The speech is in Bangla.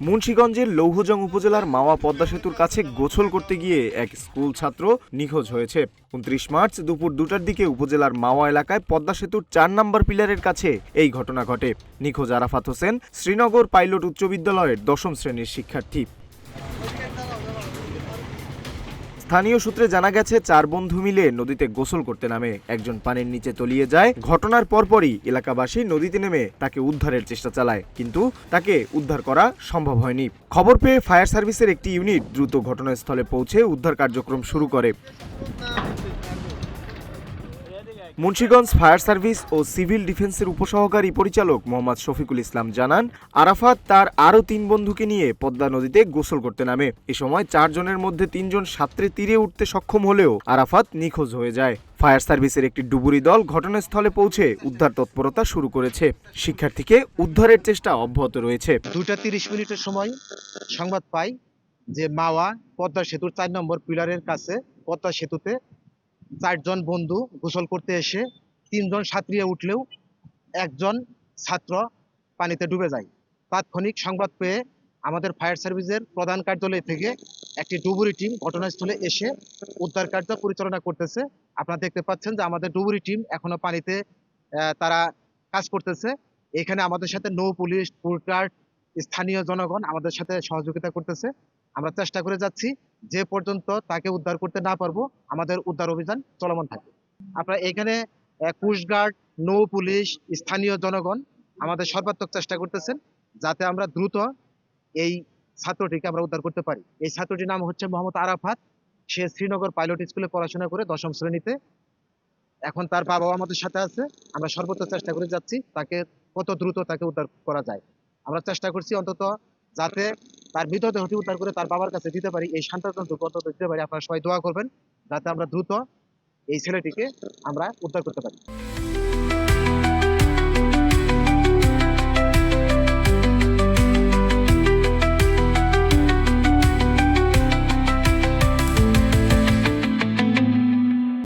মুন্সিগঞ্জের লৌহজং উপজেলার মাওয়া পদ্মা সেতুর কাছে গোসল করতে গিয়ে এক স্কুল ছাত্র নিখোঁজ হয়েছে। ২৯ মার্চ দুপুর ২টার দিকে উপজেলার মাওয়া এলাকায় পদ্মা সেতুর ৪ নম্বর পিলারের কাছে এই ঘটনা ঘটে। নিখোঁজ আরাফাত হোসেন শ্রীনগর পাইলট উচ্চ বিদ্যালয়ের ১০ম শ্রেণীর শিক্ষার্থী। স্থানীয় সূত্রে জানা গেছে ৪ বন্ধু মিলে নদীতে গোসল করতে নামে একজন পানির নিচে তলিয়ে যায়। ঘটনার পরপরই এলাকাবাসী নদীতে নেমে তাকে উদ্ধারের চেষ্টা চালায়, কিন্তু তাকে উদ্ধার করা সম্ভব হয়নি। খবর পেয়ে ফায়ার সার্ভিসের একটি ইউনিট দ্রুত ঘটনাস্থলে পৌঁছে উদ্ধার কার্যক্রম শুরু করে। মুন্সিগঞ্জ ফায়ার সার্ভিস ও সিভিল ডিফেন্সের উপসহকারী পরিচালক মোহাম্মদ শফিকুল ইসলাম জানান, আরাফাত তার আরও ৩ বন্ধুকে নিয়ে পদ্মা নদীতে গোসল করতে নামে। এ সময় ৪ জনের মধ্যে ৩ জন সাঁতরে তীরে উঠতে সক্ষম হলেও আরাফাত নিখোঁজ হয়ে যায়। ফায়ার সার্ভিসের একটি ডুবুরি দল ঘটনাস্থলে পৌঁছে উদ্ধার তৎপরতা শুরু করেছে। শিক্ষার্থীকে উদ্ধারের চেষ্টা অব্যাহত রয়েছে। 2টা 30 মিনিটের সময় সংবাদ পাই যে মাওয়া পদ্মা সেতুর ৪ নম্বর পিলারের কাছে পদ্মা সেতুতে ৪ জন বন্ধু গোসল করতে এসে ৩ জন সাঁতরিয়ে উঠলেও একজন ছাত্র পানিতে ডুবে যায়। তাৎক্ষণিক সংবাদ পেয়ে আমাদের ফায়ার সার্ভিসের প্রধান কার্যালয় থেকে একটি ডুবুরি টিম ঘটনাস্থলে এসে উদ্ধার কার্য পরিচালনা করতেছে। আপনারা দেখতে পাচ্ছেন যে আমাদের ডুবুরি টিম এখনো পানিতে তারা কাজ করতেছে। এখানে আমাদের সাথে নৌ পুলিশ, কোস্টগার্ড, স্থানীয় জনগণ আমাদের সাথে সহযোগিতা করতেছে। আমরা চেষ্টা করে যাচ্ছি, যে পর্যন্ত তাকে উদ্ধার করতে না পারবো আমাদের উদ্ধার অভিযান চলমান থাকে। আপনারা এখানে কোস্টগার্ড, নৌ পুলিশ, স্থানীয় জনগণ আমাদের সর্বাত্মক চেষ্টা করতেছেন যাতে আমরা দ্রুত এই ছাত্রটিকে আমরা উদ্ধার করতে পারি। এই ছাত্রটির নাম হচ্ছে মোহাম্মদ আরাফাত। সে শ্রীনগর পাইলট স্কুলে পড়াশোনা করে ১০ম শ্রেণীতে। এখন তার বাবাও আমাদের সাথে আছে। আমরা সর্বোচ্চ চেষ্টা করে যাচ্ছি তাকে কত দ্রুত তাকে উদ্ধার করা যায়। আমরা চেষ্টা করছি অন্তত যাতে তার মৃতদেহটি উদ্ধার করে তার বাবার কাছে দিতে পারি, এই শান্তিপূর্ণ অন্তত দিতে পারি। আপনারা সবাই দোয়া করবেন যাতে আমরা দ্রুত এই ছেলেটিকে আমরা উদ্ধার করতে পারি।